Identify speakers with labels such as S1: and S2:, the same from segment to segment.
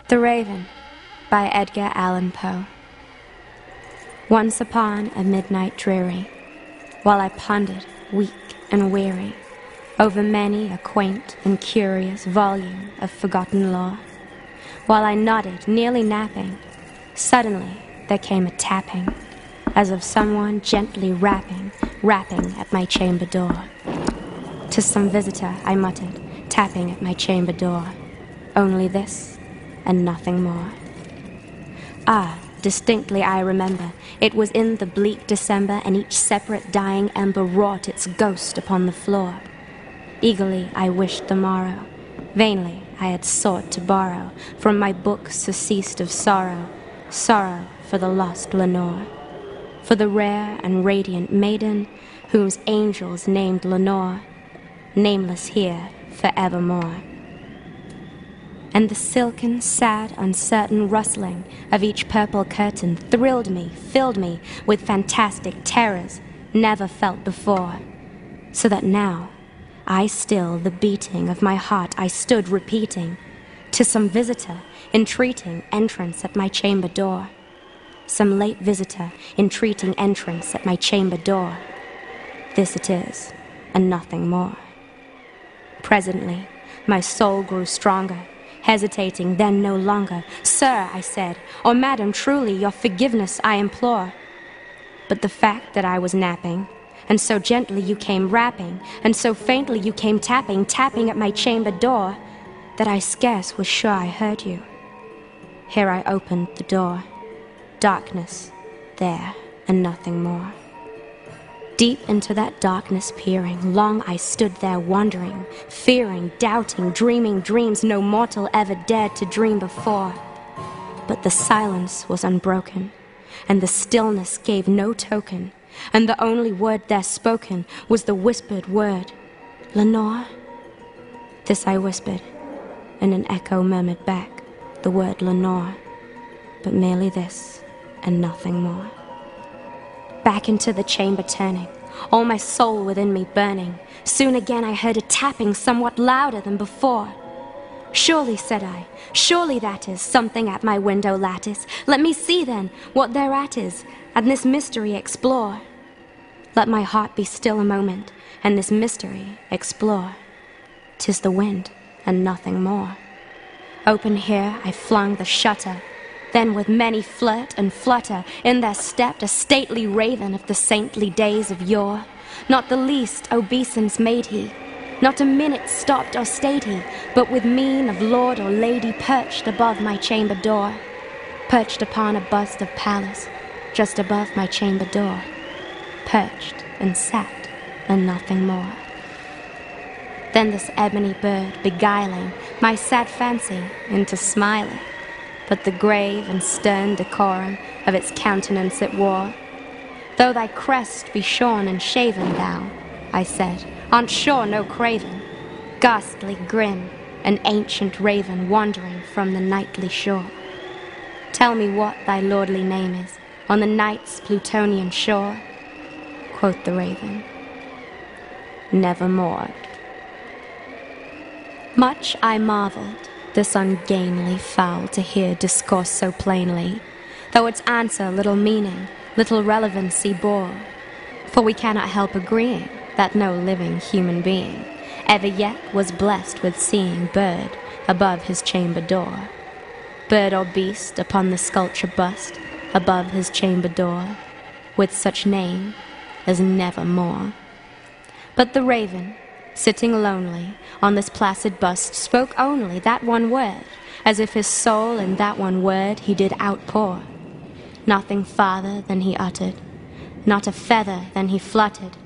S1: The Raven by Edgar Allan Poe. Once upon a midnight dreary, while I pondered, weak and weary, over many a quaint and curious volume of forgotten lore, while I nodded, nearly napping, suddenly there came a tapping, as of someone gently rapping at my chamber door. "'Tis some visitor," I muttered, tapping at my chamber door. Only this, and nothing more. Ah, distinctly I remember, it was in the bleak December, and each separate dying ember wrought its ghost upon the floor. Eagerly I wished the morrow, vainly I had sought to borrow from my book surceased of sorrow, sorrow for the lost Lenore, for the rare and radiant maiden whose angels named Lenore, nameless here forevermore. And the silken, sad, uncertain rustling of each purple curtain thrilled me, filled me with fantastic terrors never felt before, so that now I still the beating of my heart I stood repeating, to some visitor entreating entrance at my chamber door, some late visitor entreating entrance at my chamber door. This it is, and nothing more. Presently my soul grew stronger, hesitating then no longer. "Sir," I said, "or madam, truly your forgiveness I implore." But the fact that I was napping, and so gently you came rapping, and so faintly you came tapping at my chamber door, that I scarce was sure I heard you. Here I opened the door. Darkness, there, and nothing more. Deep into that darkness peering, long I stood there wondering, fearing, doubting, dreaming dreams no mortal ever dared to dream before. But the silence was unbroken, and the stillness gave no token, and the only word there spoken was the whispered word, "Lenore?" This I whispered, and an echo murmured back the word Lenore, but merely this, and nothing more. Back into the chamber turning, all my soul within me burning, soon again I heard a tapping somewhat louder than before. "Surely," said I, "surely that is something at my window lattice. Let me see then what thereat is, and this mystery explore. Let my heart be still a moment, and this mystery explore. 'Tis the wind, and nothing more." Open here I flung the shutter. Then with many flirt and flutter, in there stepped a stately raven of the saintly days of yore. Not the least obeisance made he, not a minute stopped or stayed he, but with mien of lord or lady perched above my chamber door, perched upon a bust of Pallas, just above my chamber door, perched and sat, and nothing more. Then this ebony bird beguiling my sad fancy into smiling, but the grave and stern decorum of its countenance it wore. "Though thy crest be shorn and shaven, thou," I said, "art sure no craven, ghastly grim, an ancient raven wandering from the nightly shore. Tell me what thy lordly name is on the night's Plutonian shore." Quoth the raven, "Nevermore." Much I marveled this ungainly fowl to hear discourse so plainly, though its answer little meaning, little relevancy bore. For we cannot help agreeing that no living human being ever yet was blessed with seeing bird above his chamber door, bird or beast upon the sculpture bust above his chamber door, with such name as Nevermore. But the raven, sitting lonely on this placid bust, spoke only that one word, as if his soul in that one word he did outpour. Nothing farther than he uttered, not a feather than he fluttered,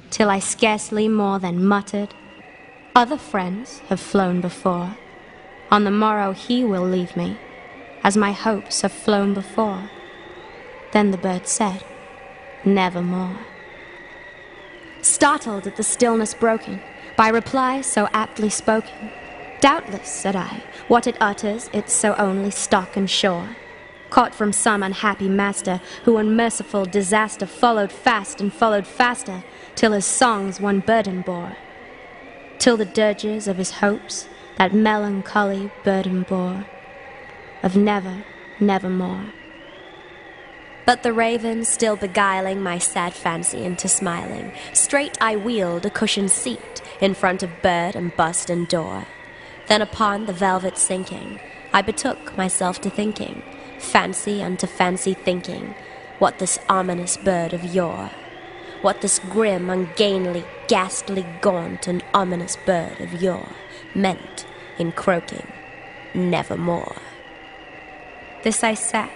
S1: till I scarcely more than muttered, "Other friends have flown before. On the morrow he will leave me, as my hopes have flown before." Then the bird said, "Nevermore." Startled at the stillness broken by reply so aptly spoken, "Doubtless," said I, "what it utters, it's so only stock and sure, caught from some unhappy master, who in merciful disaster followed fast and followed faster, till his songs one burden bore, till the dirges of his hopes that melancholy burden bore, of never, nevermore.
S2: But the raven still beguiling my sad fancy into smiling, straight I wheeled a cushioned seat in front of bird and bust and door. Then upon the velvet sinking, I betook myself to thinking, fancy unto fancy thinking, what this ominous bird of yore, what this grim, ungainly, ghastly, gaunt, and ominous bird of yore meant in croaking nevermore.
S1: This I sat,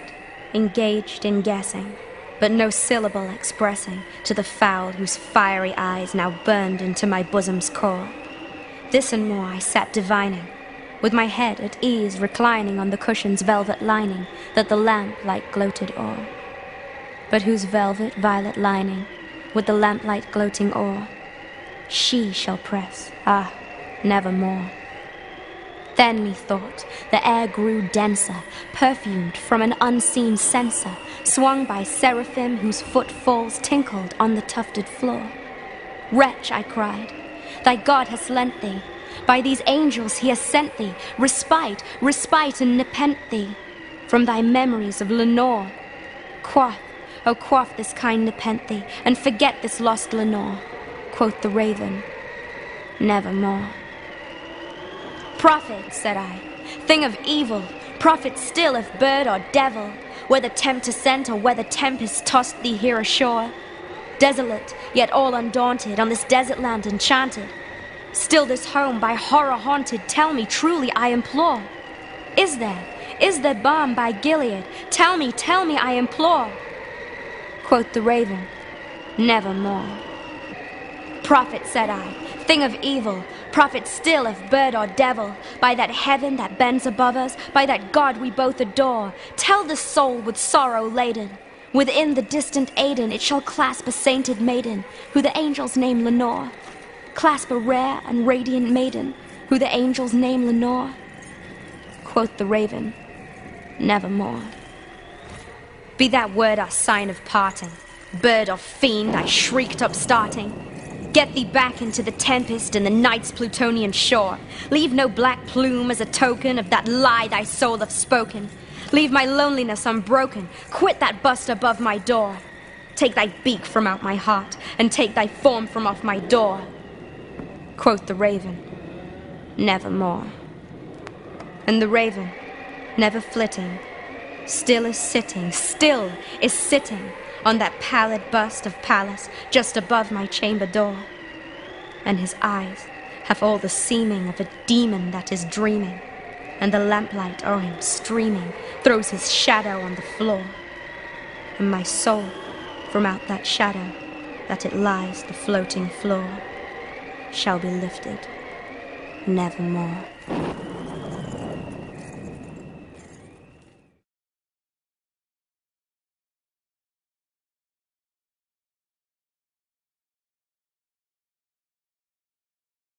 S1: engaged in guessing, but no syllable expressing to the fowl whose fiery eyes now burned into my bosom's core. This and more I sat divining, with my head at ease reclining on the cushion's velvet lining that the lamplight gloated o'er, but whose velvet violet lining, with the lamplight gloating o'er, she shall press, nevermore. Then methought the air grew denser, perfumed from an unseen censer, swung by seraphim whose footfalls tinkled on the tufted floor. Wretch, I cried, thy God has lent thee, by these angels he has sent thee, respite, respite and nepenthe from thy memories of Lenore. Quaff, oh quaff this kind nepenthe, and forget this lost Lenore. Quoth the raven, nevermore. Prophet, said I, thing of evil, prophet still if bird or devil, whether tempter sent or whether tempest tossed thee here ashore. Desolate, yet all undaunted, on this desert land enchanted, still this home by horror haunted, tell me truly I implore. Is there balm by Gilead? Tell me, I implore. Quoth the raven, nevermore. Prophet, said I, thing of evil, prophet still if bird or devil, by that heaven that bends above us, by that God we both adore, tell this soul with sorrow laden, within the distant Aidenn it shall clasp a sainted maiden, who the angels name Lenore. Clasp a rare and radiant maiden, who the angels name Lenore. Quoth the raven, nevermore. Be that word our sign of parting, bird or fiend, I shrieked upstarting. Get thee back into the tempest and the night's Plutonian shore. Leave no black plume as a token of that lie thy soul hath spoken. Leave my loneliness unbroken. Quit that bust above my door. Take thy beak from out my heart, and take thy form from off my door. Quoth the raven, nevermore. And the raven, never flitting, still is sitting on that pallid bust of Pallas just above my chamber door. And his eyes have all the seeming of a demon that is dreaming, and the lamplight o'er him streaming throws his shadow on the floor. And my soul from out that shadow that it lies the floating floor shall be lifted nevermore.